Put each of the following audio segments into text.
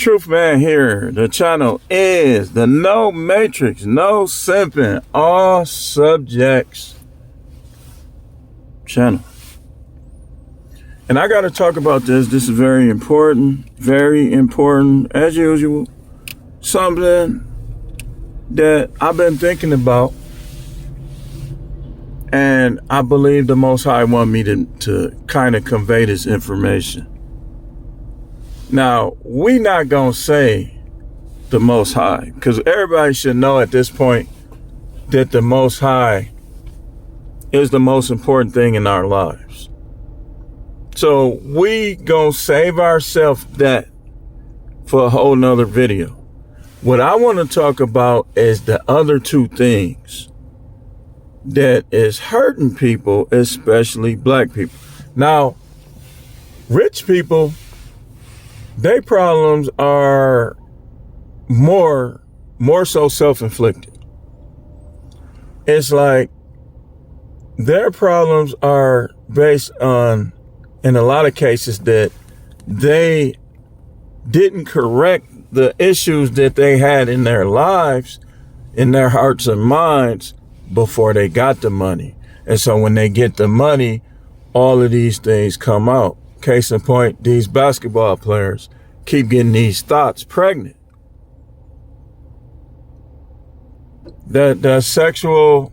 Truth Man here. The channel is the No Matrix, No Simping, All Subjects channel. And I got to talk about this. This is very important, as usual. Something that I've been thinking about, and I believe the Most High want me to kind of convey this information. Now, we not going to say the Most High, because everybody should know at this point that the Most High is the most important thing in our lives. So we going to save ourselves that for a whole nother video. What I want to talk about is the other two things that is hurting people, especially black people. Now, rich people, their problems are more so self-inflicted. It's like their problems are based on, in a lot of cases, that they didn't correct the issues that they had in their lives, in their hearts and minds, before they got the money. And so when they get the money, all of these things come out. Case in point, these basketball players keep getting these thoughts pregnant. The sexual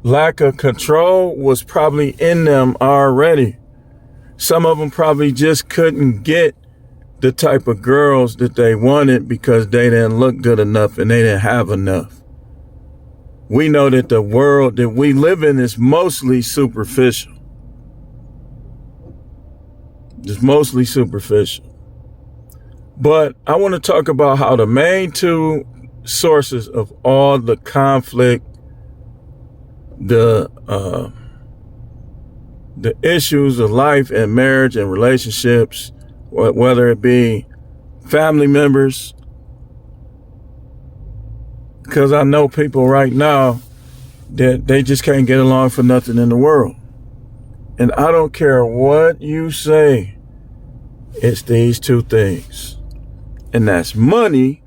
lack of control was probably in them already. Some of them probably just couldn't get the type of girls that they wanted because they didn't look good enough and they didn't have enough. We know that the world that we live in is mostly superficial. It's mostly superficial. But I want to talk about how the main two sources of all the conflict, the issues of life and marriage and relationships, whether it be family members, because I know people right now that they just can't get along for nothing in the world. And I don't care what you say, it's these two things. And that's money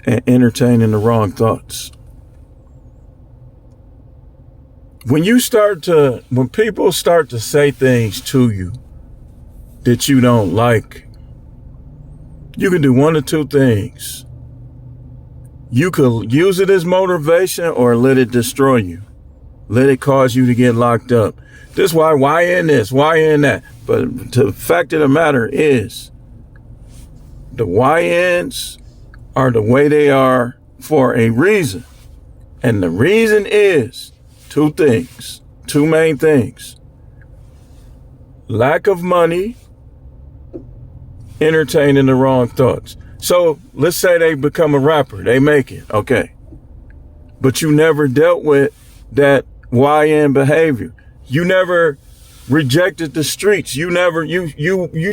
and entertaining the wrong thoughts. When people start to say things to you that you don't like, you can do one of two things. You could use it as motivation or let it destroy you. Let it cause you to get locked up. This why in this, why in that? But the fact of the matter is, the YNs are the way they are for a reason. And the reason is two things, two main things. Lack of money, entertaining the wrong thoughts. So let's say they become a rapper, they make it, okay. But you never dealt with that YN behavior. You never rejected the streets. You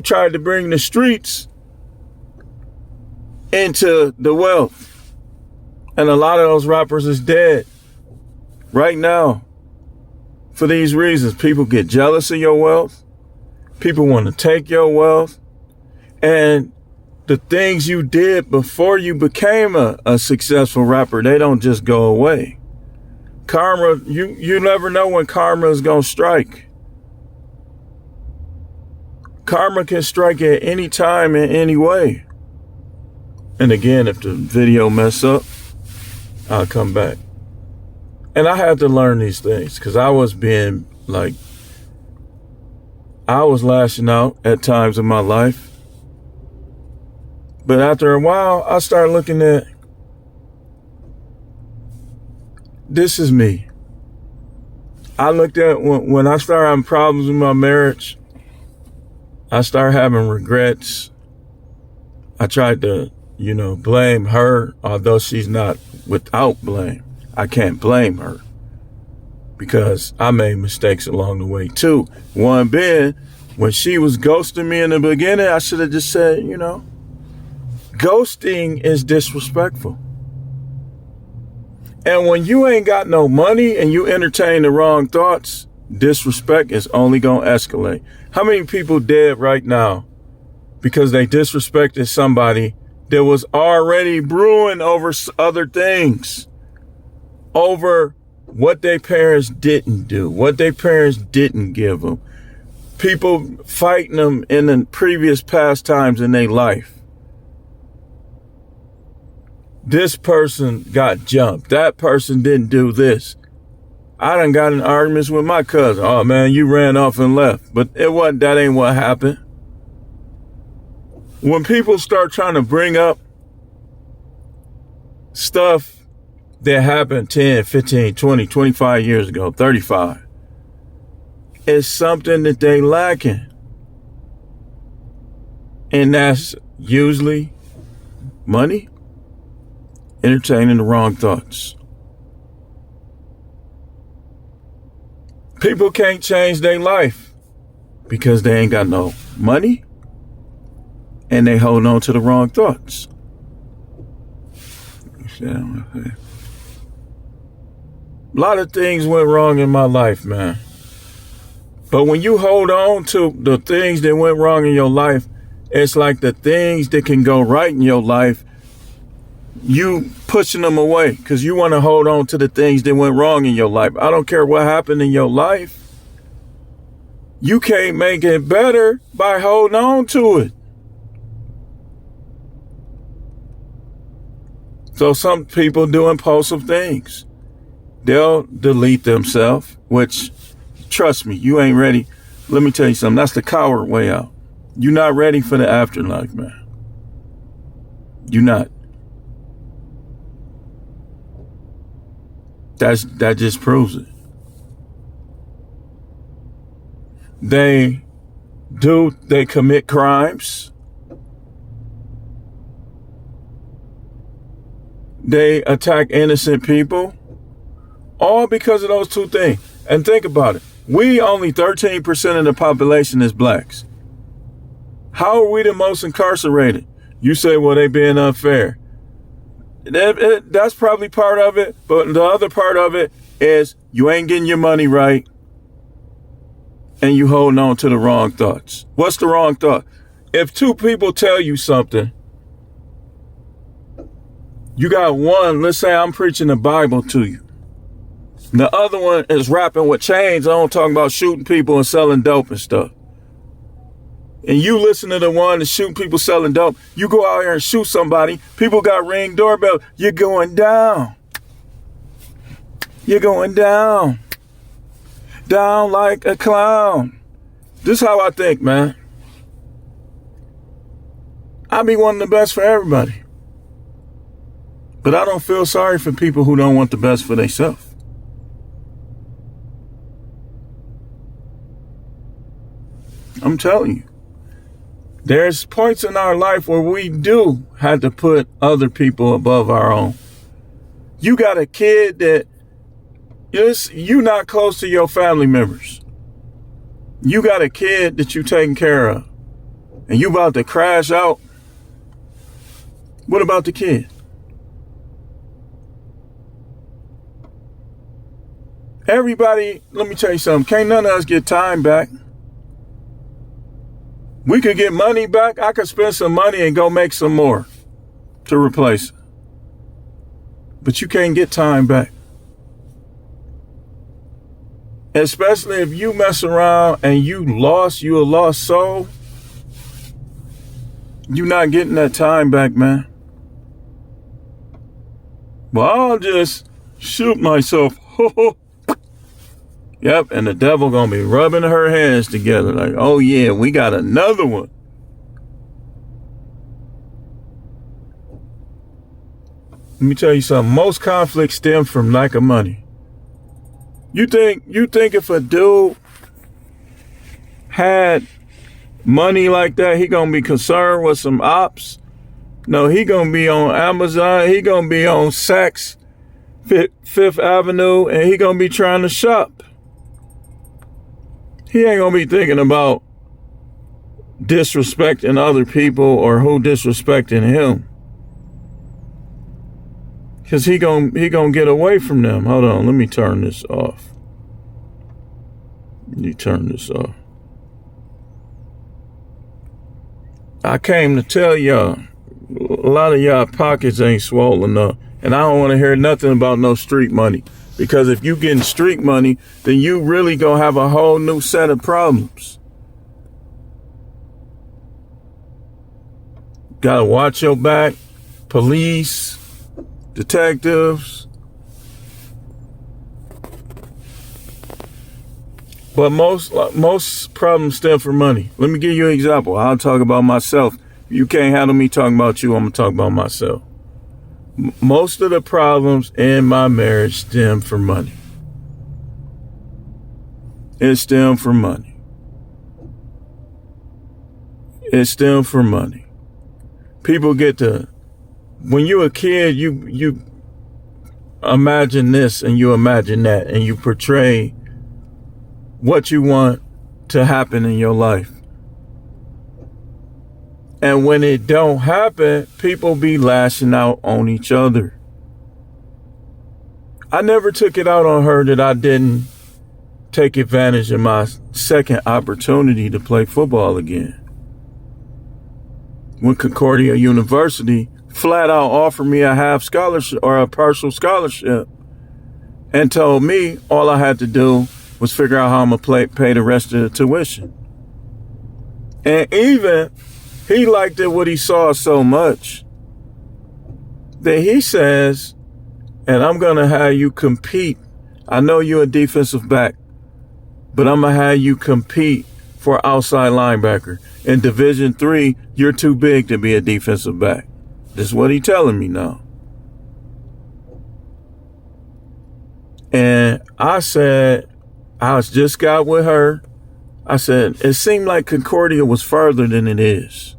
tried to bring the streets into the wealth. And a lot of those rappers is dead right now for these reasons. People get jealous of your wealth. People want to take your wealth. And the things you did before you became a successful rapper, they don't just go away. Karma, you never know when karma is going to strike. Karma can strike at any time in any way. And again, if the video mess up, I'll come back. And I had to learn these things because I was lashing out at times in my life. But after a while, I started looking at, this is me. I looked at when I started having problems in my marriage, I started having regrets. I tried to, blame her, although she's not without blame. I can't blame her because I made mistakes along the way too. One being, when she was ghosting me in the beginning, I should have just said, ghosting is disrespectful. And when you ain't got no money and you entertain the wrong thoughts, disrespect is only going to escalate. How many people dead right now because they disrespected somebody that was already brewing over other things, over what their parents didn't do, what their parents didn't give them. People fighting them in the previous past times in their life. This person got jumped. That person didn't do this. I done got in arguments with my cousin. Oh man, you ran off and left. But that ain't what happened. When people start trying to bring up stuff that happened 10, 15, 20, 25 years ago, 35, it's something that they lacking. And that's usually money, entertaining the wrong thoughts. People can't change their life because they ain't got no money and they hold on to the wrong thoughts. A lot of things went wrong in my life, man. But when you hold on to the things that went wrong in your life, it's like the things that can go right in your life, you pushing them away because you want to hold on to the things that went wrong in your life. I don't care what happened in your life. You can't make it better by holding on to it. So some people do impulsive things. They'll delete themselves, which, trust me, you ain't ready. Let me tell you something. That's the coward way out. You're not ready for the afterlife, man. You're not. That just proves it. They commit crimes. They attack innocent people. All because of those two things. And think about it. We only 13% of the population is blacks. How are we the most incarcerated? You say, well, they being unfair. That's probably part of it. But the other part of it is you ain't getting your money right. And you holding on to the wrong thoughts. What's the wrong thought? If two people tell you something, you got one, let's say I'm preaching the Bible to you. The other one is rapping with chains on, talking about shooting people and selling dope and stuff. And you listen to the one that's shooting people selling dope. You go out here and shoot somebody. People got Ring doorbell. You're going down. You're going down. Down like a clown. This is how I think, man. I be wanting the best for everybody. But I don't feel sorry for people who don't want the best for themselves. I'm telling you. There's points in our life where we do have to put other people above our own. You got a kid that you not close to your family members. You got a kid that you taking care of. And you about to crash out. What about the kid? Everybody, let me tell you something. Can't none of us get time back. We could get money back. I could spend some money and go make some more to replace it. But you can't get time back. Especially if you mess around and you a lost soul. You're not getting that time back, man. Well, I'll just shoot myself. Yep, and the devil gonna be rubbing her hands together like, oh yeah, we got another one. Let me tell you something. Most conflicts stem from lack of money. You think if a dude had money like that, he gonna be concerned with some ops? No, he gonna be on Amazon. He gonna be on Saks Fifth Avenue, and he gonna be trying to shop. He ain't gonna be thinking about disrespecting other people or who disrespecting him. Cause he gonna get away from them. Hold on, let me turn this off. Let me turn this off. I came to tell y'all, A lot of y'all pockets ain't swollen up. And I don't want to hear nothing about no street money. Because if you getting street money, then you really gonna have a whole new set of problems. Gotta watch your back. Police, detectives. But most problems stem from money. Let me give you an example. I'll talk about myself. You can't handle me talking about you. I'm gonna talk about myself. Most of the problems in my marriage stem from money. It stemmed from money. It stemmed from money. People get to, when you're a kid, you imagine this and you imagine that and you portray what you want to happen in your life. And when it don't happen, people be lashing out on each other. I never took it out on her that I didn't take advantage of my second opportunity to play football again. When Concordia University flat out offered me a half scholarship or a partial scholarship and told me all I had to do was figure out how I'm going to pay the rest of the tuition. And even he liked it what he saw so much that he says, and I'm going to have you compete. I know you're a defensive back, but I'm going to have you compete for outside linebacker. In Division III, you're too big to be a defensive back. This is what he's telling me now. And I said, I just got with her. I said, it seemed like Concordia was further than it is.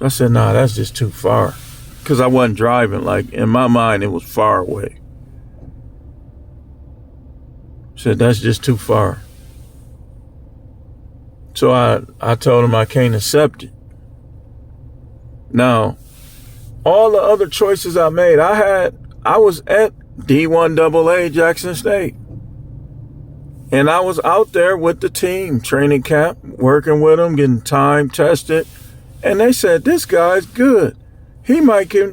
I said, nah, that's just too far. Because I wasn't driving. Like, in my mind, it was far away. I said, that's just too far. So I told him I can't accept it. Now, all the other choices I made, I was at D1AA Jackson State. And I was out there with the team, training camp, working with them, getting time tested. And they said, this guy's good. He might get,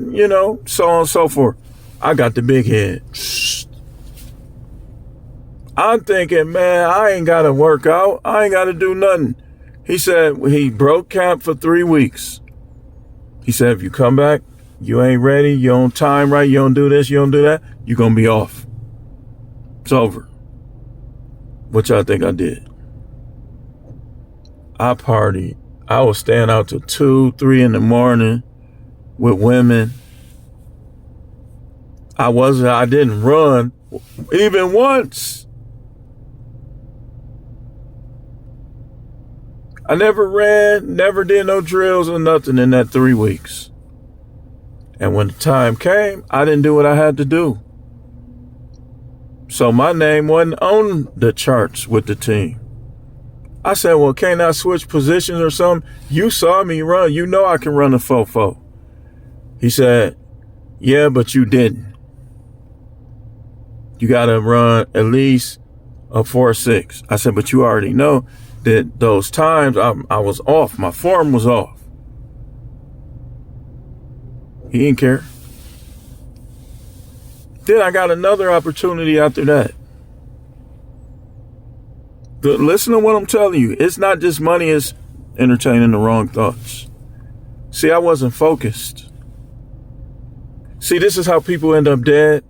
so on and so forth. I got the big head. I'm thinking, man, I ain't got to work out. I ain't got to do nothing. He said he broke camp for 3 weeks. He said, if you come back, you ain't ready, you don't time right, you don't do this, you don't do that, you're going to be off. It's over. Which I think I did. I partied. I was staying out till 2, 3 in the morning with women. I didn't run even once. I never ran, never did no drills or nothing in that 3 weeks. And when the time came, I didn't do what I had to do. So my name wasn't on the charts with the team. I said, well, can't I switch positions or something? You saw me run. You know I can run a 4.4. He said, yeah, but you didn't. You got to run at least a 4.6. I said, but you already know that those times I was off. My form was off. He didn't care. Then I got another opportunity after that. But listen to what I'm telling you. It's not just money, it's entertaining the wrong thoughts. See, I wasn't focused. See, this is how people end up dead.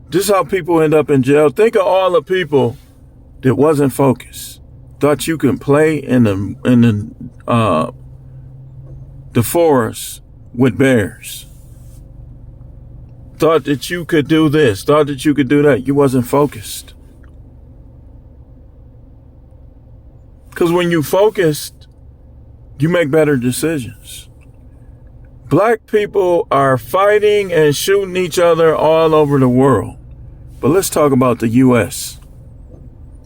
This is how people end up in jail. Think of all the people that wasn't focused. Thought you could play in the forest with bears. Thought that you could do this. Thought that you could do that. You wasn't focused. Because when you focused, you make better decisions. Black people are fighting and shooting each other all over the world. But let's talk about the U.S.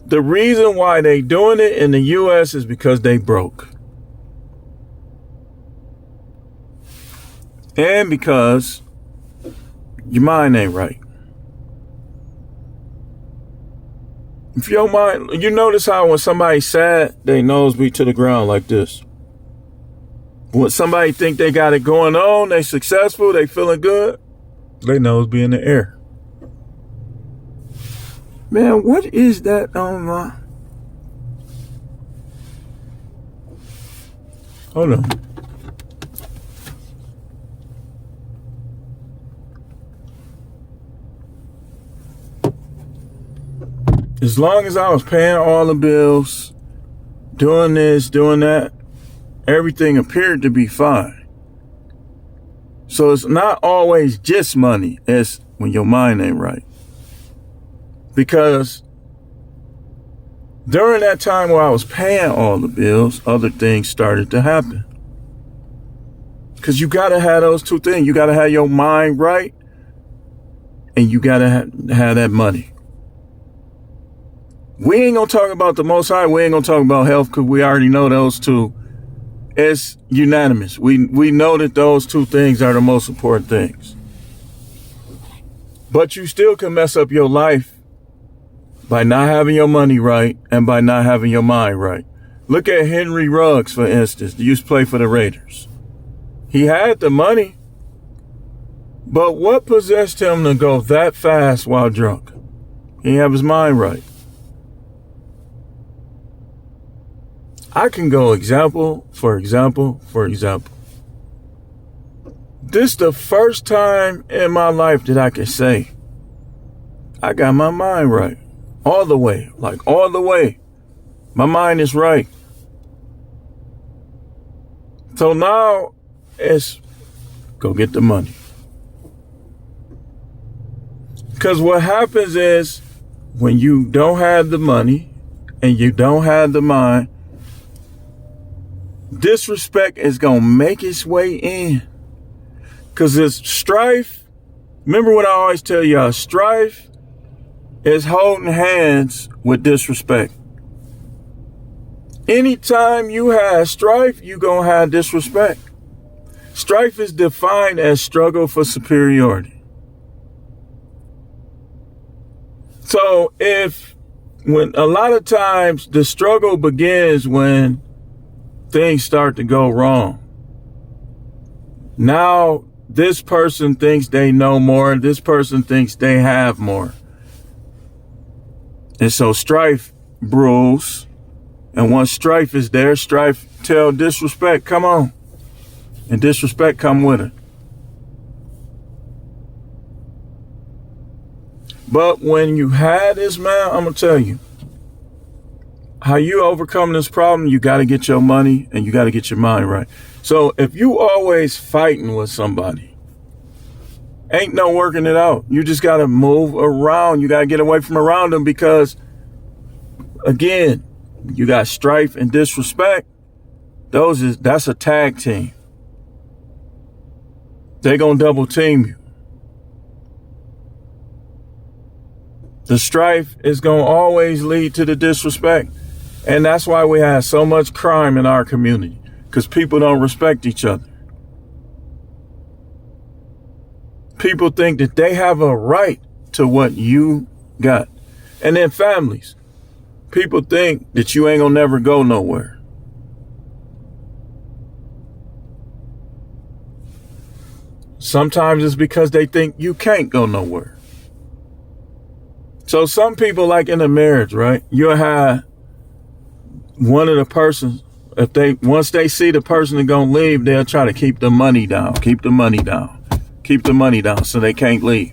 The reason why they doing it in the U.S. is because they broke. And because your mind ain't right. If your mind, you notice how when somebody's sad, they nose be to the ground like this. When somebody think they got it going on, they successful, they feeling good, they nose be in the air. Man, what is that on my... Hold on. As long as I was paying all the bills, doing this, doing that, everything appeared to be fine. So it's not always just money. It's when your mind ain't right. Because during that time where I was paying all the bills, other things started to happen. Because you got to have those two things. You got to have your mind right, and you got to have that money. We ain't going to talk about the Most High. We ain't going to talk about health because we already know those two. It's unanimous. We know that those two things are the most important things. But you still can mess up your life by not having your money right and by not having your mind right. Look at Henry Ruggs, for instance. He used to play for the Raiders. He had the money, but what possessed him to go that fast while drunk? He didn't have his mind right. I can go example for example for example. This is the first time in my life that I can say I got my mind right. All the way. Like all the way. My mind is right. So now it's go get the money. Because what happens is when you don't have the money and you don't have the mind, disrespect is going to make its way in. Because it's strife. Remember what I always tell y'all, strife is holding hands with disrespect. Anytime you have strife, you're going to have disrespect. Strife is defined as struggle for superiority. So when a lot of times the struggle begins when things start to go wrong. Now this person thinks they know more. This person thinks they have more. And so strife brews. And once strife is there, strife tell disrespect, come on. And disrespect come with it. But when you had this, man, I'm going to tell you, how you overcome this problem, you got to get your money and you got to get your mind right. So if you always fighting with somebody, ain't no working it out. You just got to move around. You got to get away from around them because, again, you got strife and disrespect. That's a tag team. They gonna double team you. The strife is gonna always lead to the disrespect. And that's why we have so much crime in our community. Because people don't respect each other. People think that they have a right to what you got. And then families. People think that you ain't gonna never go nowhere. Sometimes it's because they think you can't go nowhere. So some people, like in a marriage, right? You'll have one of the persons, once they see the person that's gonna leave, they'll try to keep the money down so they can't leave.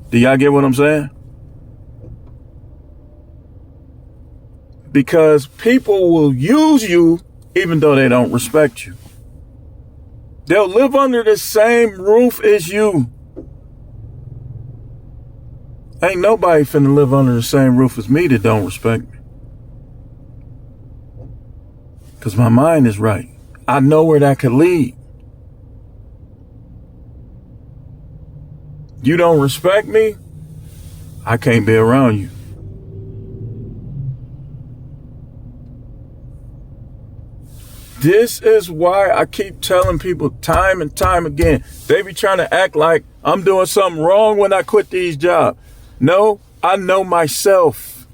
Do y'all get what I'm saying? Because people will use you even though they don't respect you. They'll live under the same roof as you. Ain't nobody finna live under the same roof as me that don't respect me. Because my mind is right. I know where that could lead. You don't respect me, I can't be around you. This is why I keep telling people time and time again, they be trying to act like I'm doing something wrong when I quit these jobs. No, I know myself.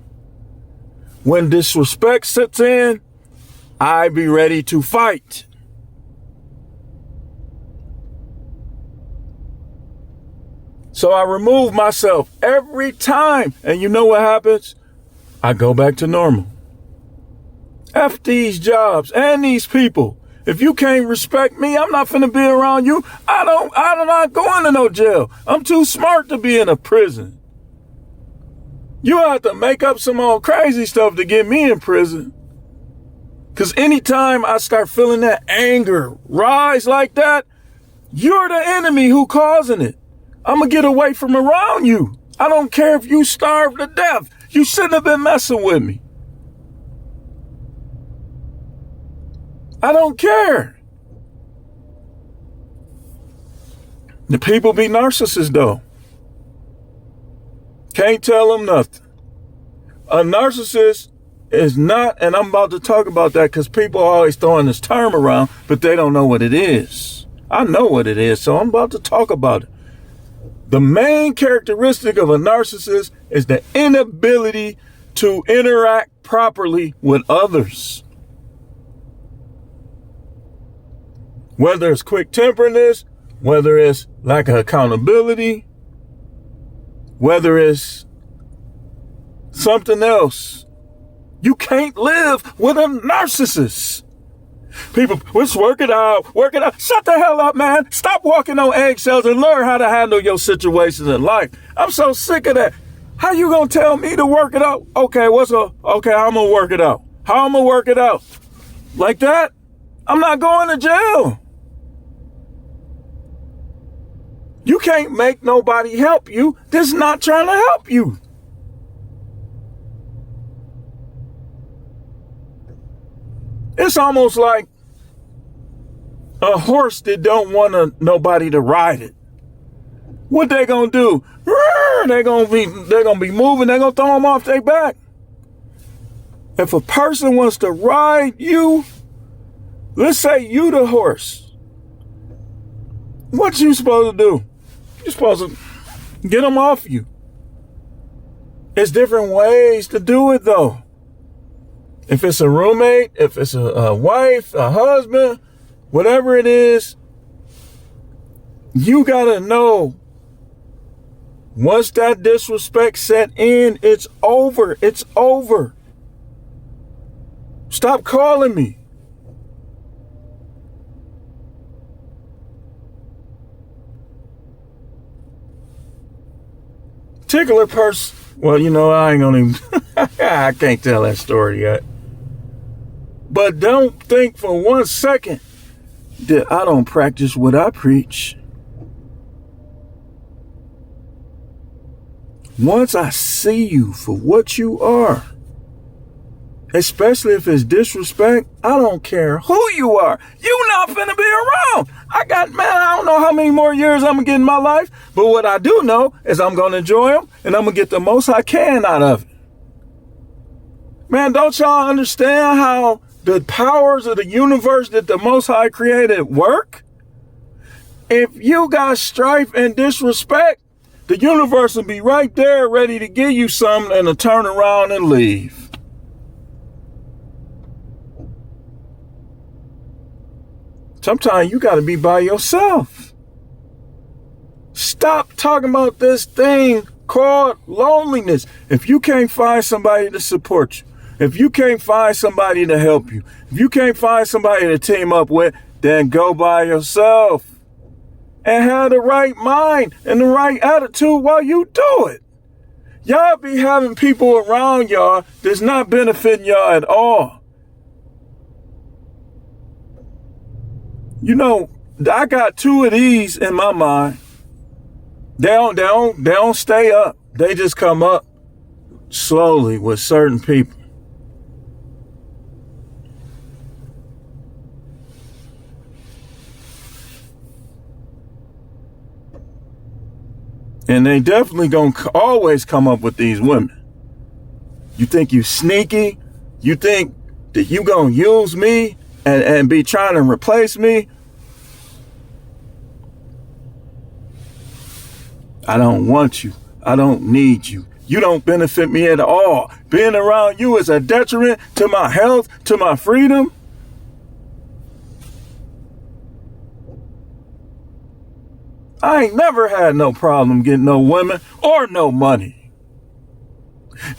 When disrespect sits in, I be ready to fight. So I remove myself every time. And you know what happens? I go back to normal. F these jobs and these people. If you can't respect me, I'm not finna be around you. I'm not going to no jail. I'm too smart to be in a prison. You have to make up some old crazy stuff to get me in prison. Because anytime I start feeling that anger rise like that, you're the enemy who causing it. I'm going to get away from around you. I don't care if you starve to death. You shouldn't have been messing with me. I don't care. The people be narcissists though. Can't tell them nothing. A narcissist is not, and I'm about to talk about that because people are always throwing this term around, but they don't know what it is. I know what it is, so I'm about to talk about it. The main characteristic of a narcissist is the inability to interact properly with others. Whether it's quick-temperedness, whether it's lack of accountability, whether it's something else. You can't live with a narcissist. People, let's work it out, work it out. Shut the hell up, man. Stop walking on eggshells and learn how to handle your situations in life. I'm so sick of that. How you gonna tell me to work it out? Okay, okay, I'm gonna work it out. How I'm gonna work it out? Like that? I'm not going to jail. You can't make nobody help you that's not trying to help you. It's almost like a horse that don't want nobody to ride it. What they gonna do? They're gonna be moving. They're gonna throw them off their back. If a person wants to ride you, let's say you the horse. What you supposed to do? You're supposed to get them off you. It's different ways to do it though. If it's a roommate, if it's a wife, a husband, whatever it is, you gotta know once that disrespect set in, it's over. It's over. Stop calling me. Particular person, well, you know, I ain't gonna even, I can't tell that story yet. But don't think for 1 second that I don't practice what I preach. Once I see you for what you are, especially if it's disrespect, I don't care who you are. You not finna be around. I don't know how many more years I'm gonna get in my life, but what I do know is I'm gonna enjoy them and I'm gonna get the most I can out of it. Man, don't y'all understand how the powers of the universe that the Most High created work? If you got strife and disrespect, the universe will be right there ready to give you something and to turn around and leave. Sometimes you got to be by yourself. Stop talking about this thing called loneliness. If you can't find somebody to support you, if you can't find somebody to help you, if you can't find somebody to team up with, then go by yourself and have the right mind and the right attitude while you do it. Y'all be having people around y'all that's not benefiting y'all at all. You know, I got two of these in my mind. They don't stay up. They just come up slowly with certain people. And they definitely gonna always come up with these women. You think you sneaky? You think that you gonna use me and be trying to replace me? I don't want you. I don't need you. You don't benefit me at all. Being around you is a detriment to my health, to my freedom. I ain't never had no problem getting no women or no money.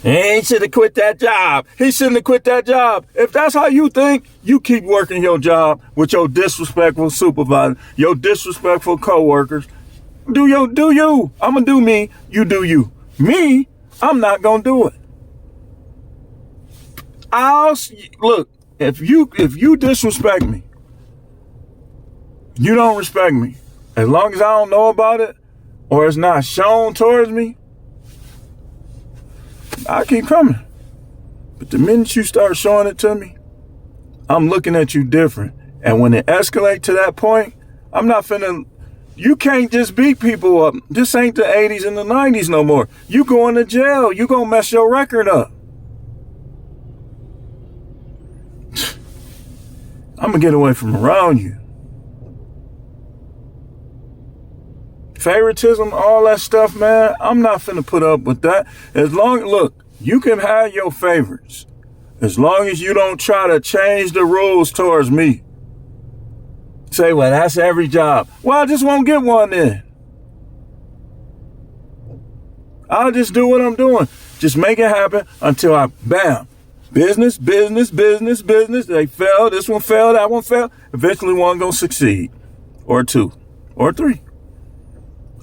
He should have quit that job. He shouldn't have quit that job. If that's how you think, you keep working your job with your disrespectful supervisor, your disrespectful coworkers. Do you. I'm gonna do me. You do you. Me, I'm not gonna do it. Look, if you disrespect me, you don't respect me. As long as I don't know about it or it's not shown towards me, I keep coming. But the minute you start showing it to me, I'm looking at you different. And when it escalates to that point, I'm not finna. You can't just beat people up. This ain't the 80s and the 90s no more. You going to jail. You gonna mess your record up. I'm gonna get away from around you. Favoritism, all that stuff, man, I'm not finna put up with that. Look, you can have your favorites. As long as you don't try to change the rules towards me. Say, well, that's every job. Well, I just won't get one then. I'll just do what I'm doing. Just make it happen until bam. Business. They fail. This one failed. That one failed. Eventually one gonna succeed. Or two. Or three.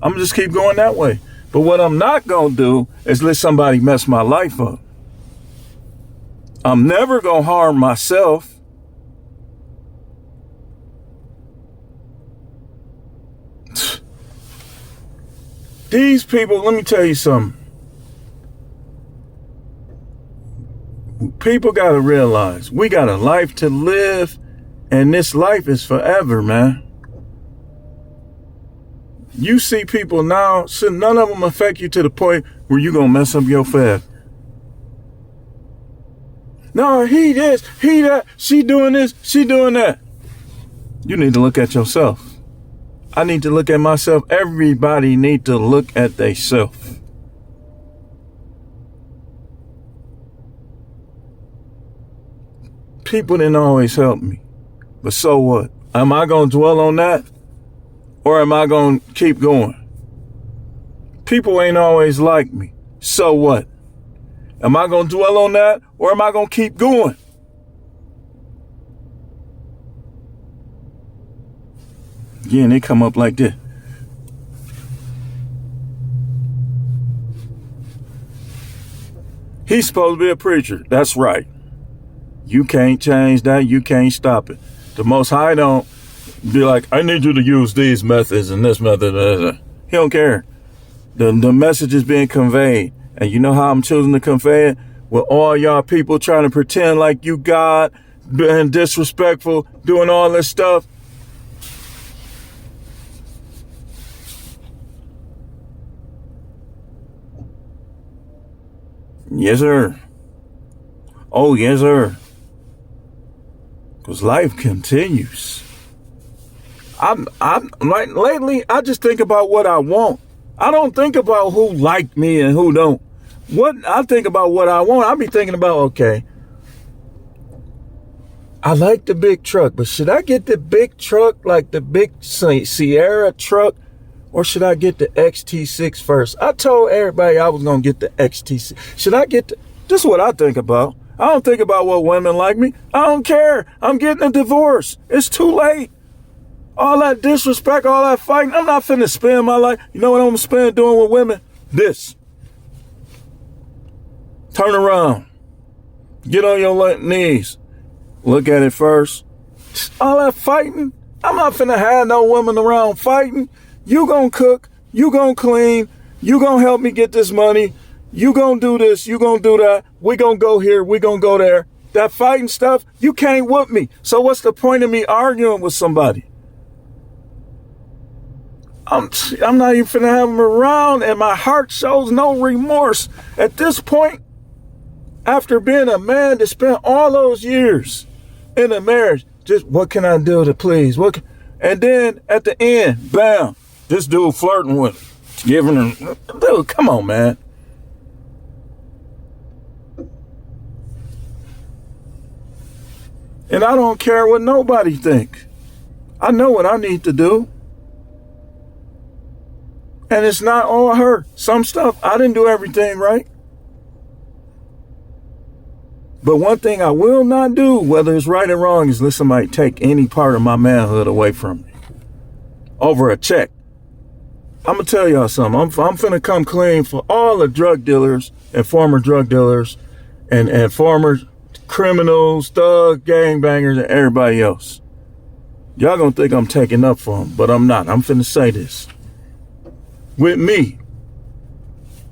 I'm gonna just keep going that way. But what I'm not gonna do is let somebody mess my life up. I'm never gonna harm myself. These people, let me tell you something. People gotta realize we got a life to live, and this life is forever, man. You see people now, so none of them affect you to the point where you gonna mess up your fab. No, he this, he that, she doing this, she doing that. You need to look at yourself. I need to look at myself. Everybody need to look at theyself. People didn't always help me. But so what? Am I gonna dwell on that? Or am I gonna keep going? People ain't always like me. So what? Am I gonna dwell on that? Or am I gonna keep going? Again, they come up like this. He's supposed to be a preacher. That's right. You can't change that. You can't stop it. The Most High don't be like, I need you to use these methods and this method. He don't care. The message is being conveyed. And you know how I'm choosing to convey it? With all y'all people trying to pretend like you God, being disrespectful, doing all this stuff. Yes, sir. Oh, yes, sir. Because life continues. I'm like lately, I just think about what I want. I don't think about who liked me and who don't. I think about what I want. I be thinking about, okay, I like the big truck, but should I get the big truck, like the big Sierra truck, or should I get the XT6 first? I told everybody I was going to get the XT6. Should I get this is what I think about. I don't think about what women like me. I don't care. I'm getting a divorce. It's too late. All that disrespect, all that fighting, I'm not finna spend my life. You know what I'm gonna spend doing with women? This. Turn around. Get on your knees. Look at it first. All that fighting, I'm not finna have no women around fighting. You gonna cook. You gonna clean. You gonna help me get this money. You gonna do this. You gonna do that. We gonna go here. We gonna go there. That fighting stuff, you can't whoop me. So what's the point of me arguing with somebody? I'm not even finna have them around, and my heart shows no remorse. At this point, after being a man that spent all those years in a marriage, just what can I do to please? And then at the end, bam, this dude flirting with her, giving her, dude, come on, man. And I don't care what nobody think. I know what I need to do. And it's not all her. Some stuff, I didn't do everything right. But one thing I will not do, whether it's right or wrong, is let somebody take any part of my manhood away from me over a check. I'm going to tell y'all something. I'm finna come clean for all the drug dealers and former drug dealers and former criminals, thugs, gangbangers, and everybody else. Y'all gonna think I'm taking up for them, but I'm not. I'm finna say this. With me,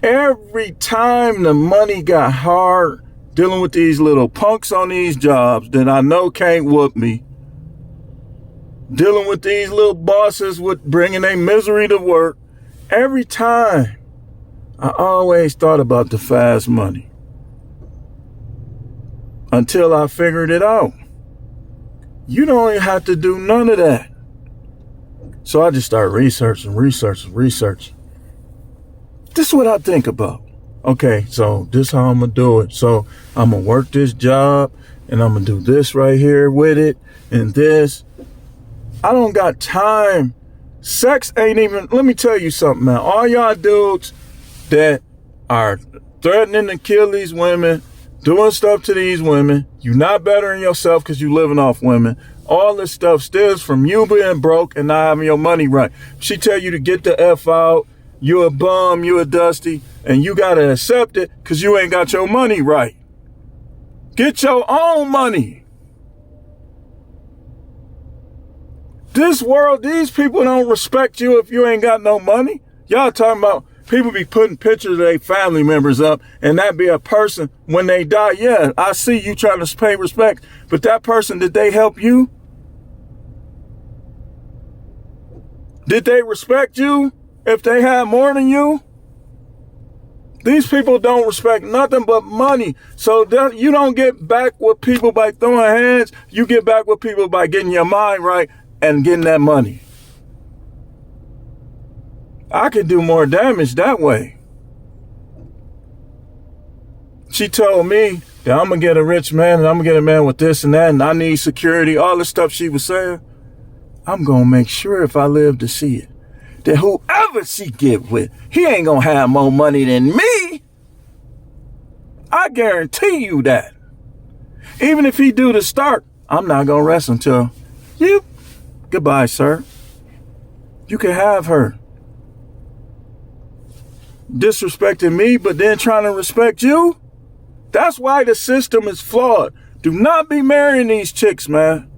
every time the money got hard dealing with these little punks on these jobs that I know can't whoop me, dealing with these little bosses with bringing their misery to work, every time I always thought about the fast money until I figured it out. You don't even have to do none of that. So I just started researching. This is what I think about. Okay, so this is how I'm going to do it. So I'm going to work this job and I'm going to do this right here with it and this. I don't got time. Sex ain't even, let me tell you something, man. All y'all dudes that are threatening to kill these women, doing stuff to these women, you not bettering yourself because you living off women. All this stuff stems from you being broke and not having your money right. She tell you to get the F out, you a bum, you a dusty, and you got to accept it because you ain't got your money right. Get your own money. This world, these people don't respect you if you ain't got no money. Y'all talking about people be putting pictures of their family members up and that be a person when they die. Yeah, I see you trying to pay respect, but that person, did they help you? Did they respect you if they had more than you? These people don't respect nothing but money. So you don't get back with people by throwing hands. You get back with people by getting your mind right and getting that money. I could do more damage that way. She told me that I'm going to get a rich man and I'm going to get a man with this and that and I need security, all the stuff she was saying. I'm going to make sure if I live to see it, that whoever she get with, he ain't going to have more money than me. I guarantee you that. Even if he do the start, I'm not going to rest until you. Goodbye, sir. You can have her. Disrespecting me, but then trying to respect you? That's why the system is flawed. Do not be marrying these chicks, man.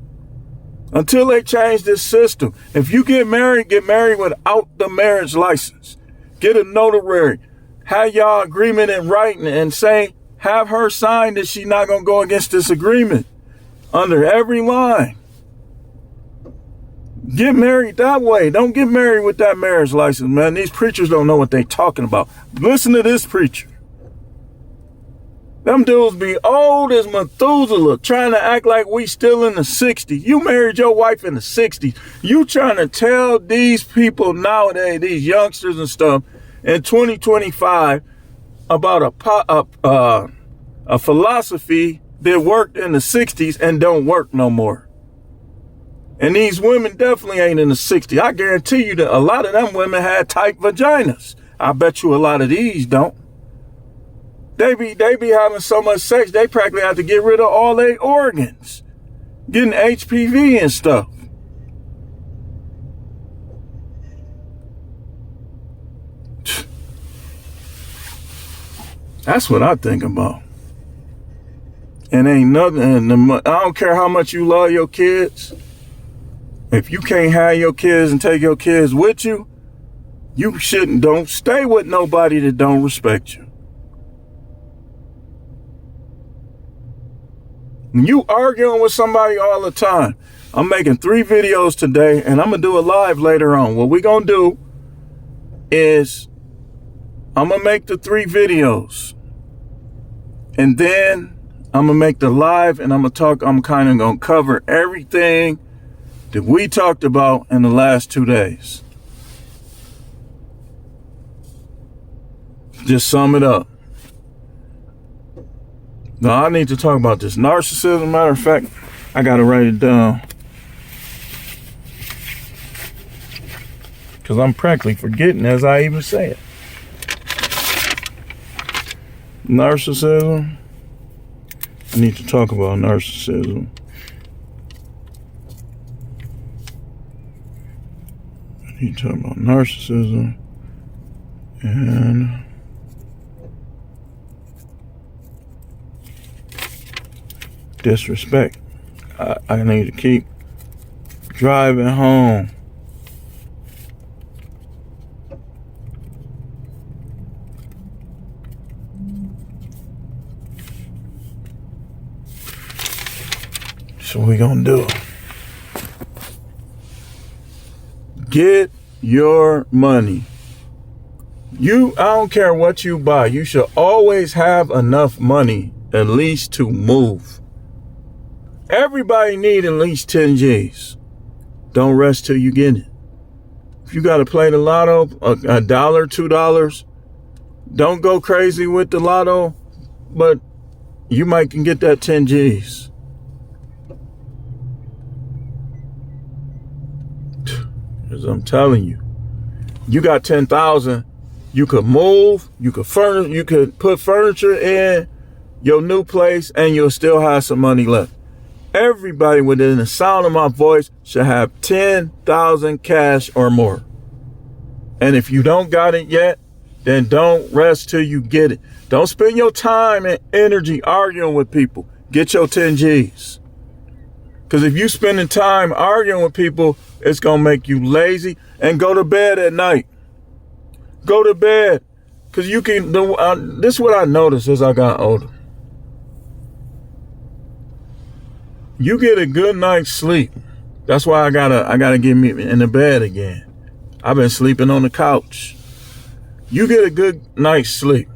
Until they change this system. If you get married without the marriage license. Get a notary. Have y'all agreement in writing and say, have her sign that she's not going to go against this agreement. Under every line. Get married that way. Don't get married with that marriage license, man. These preachers don't know what they talking about. Listen to this preacher. Them dudes be old as Methuselah, trying to act like we still in the 60s. You married your wife in the 60s. You trying to tell these people nowadays, these youngsters and stuff, in 2025 about a philosophy that worked in the 60s and don't work no more. And these women definitely ain't in the 60s. I guarantee you that a lot of them women had tight vaginas. I bet you a lot of these don't. They be having so much sex, they practically have to get rid of all their organs. Getting HPV and stuff. That's what I think about. And ain't nothing, I don't care how much you love your kids. If you can't have your kids and take your kids with you, you don't stay with nobody that don't respect you. You arguing with somebody all the time. I'm making 3 videos today and I'm going to do a live later on. What we're going to do is I'm going to make the 3 videos and then I'm going to make the live and I'm kind of going to cover everything that we talked about in the last 2 days. Just sum it up. Now, I need to talk about this narcissism. Matter of fact, I got to write it down. because I'm practically forgetting as I even say it. Narcissism. I need to talk about narcissism. I need to talk about narcissism and disrespect. I need to keep driving home. So we gonna do it. Get your money. I don't care what you buy. You should always have enough money at least to move. Everybody need at least 10 G's. Don't rest till you get it. If you got to play the lotto, $1, $2, don't go crazy with the lotto, but you might can get that 10 G's. As I'm telling you, you got 10,000, you could move, you could put furniture in your new place and you'll still have some money left. Everybody within the sound of my voice should have 10,000 cash or more. And if you don't got it yet, then don't rest till you get it. Don't spend your time and energy arguing with people. Get your 10 G's. Because if you spending time arguing with people, it's going to make you lazy and go to bed at night. Go to bed. Because you can, this is what I noticed as I got older. You get a good night's sleep. That's why I gotta get me in the bed again. I've been sleeping on the couch. You get a good night's sleep.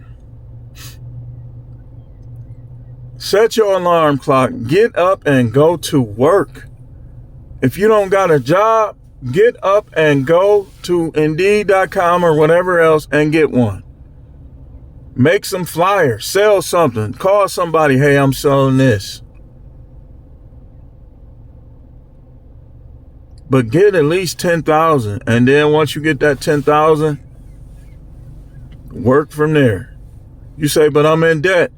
Set your alarm clock. Get up and go to work. If you don't got a job, get up and go to Indeed.com or whatever else and get one. Make some flyers. Sell something. Call somebody, hey, I'm selling this. But get at least 10,000. And then once you get that 10,000, work from there. You say, but I'm in debt.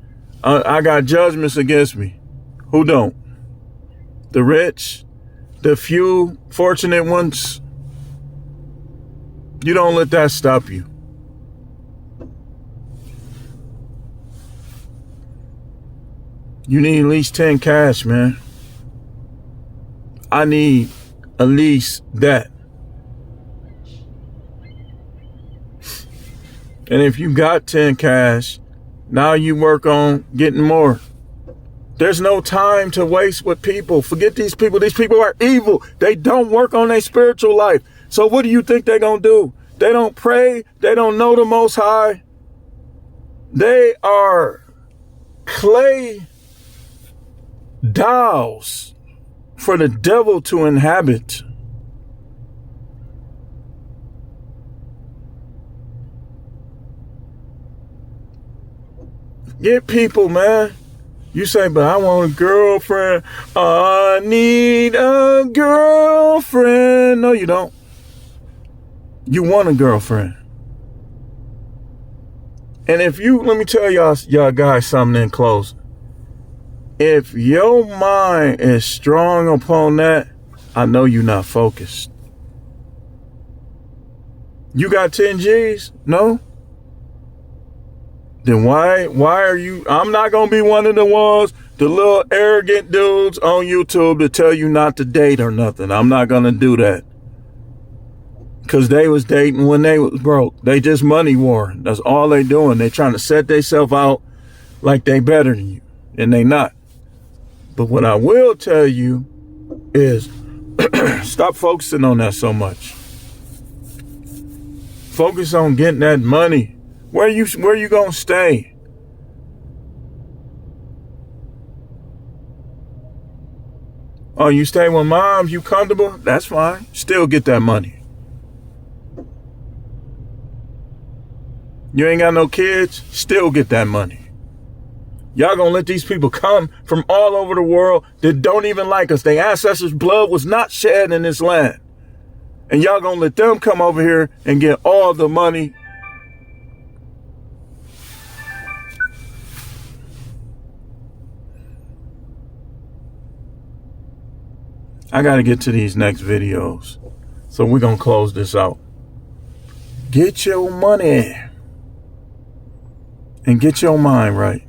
I got judgments against me. Who don't? The rich, the few fortunate ones. You don't let that stop you. You need at least 10 cash, man. I need at least that. And if you got 10 cash, now you work on getting more. There's no time to waste with people. Forget these people. These people are evil. They don't work on their spiritual life. So what do you think they're going to do? They don't pray. They don't know the Most High. They are clay dolls for the devil to inhabit. Get people, man. You say, but I want a girlfriend. I need a girlfriend. No, you don't. You want a girlfriend. And if you, let me tell y'all guys something in closing. If your mind is strong upon that, I know you're not focused. You got 10 G's? No? Then why are you, I'm not going to be one of the ones, the little arrogant dudes on YouTube to tell you not to date or nothing. I'm not going to do that. Because they was dating when they was broke. They just money warring. That's all they doing. They trying to set themselves out like they better than you. And they not. But what I will tell you is stop focusing on that so much. Focus on getting that money. Where you gonna stay? Oh, you stay with mom, you comfortable? That's fine. Still get that money. You ain't got no kids? Still get that money. Y'all gonna let these people come from all over the world that don't even like us. Their ancestors' blood was not shed in this land. And y'all gonna let them come over here and get all the money. I gotta get to these next videos. So we're gonna close this out. Get your money and get your mind right.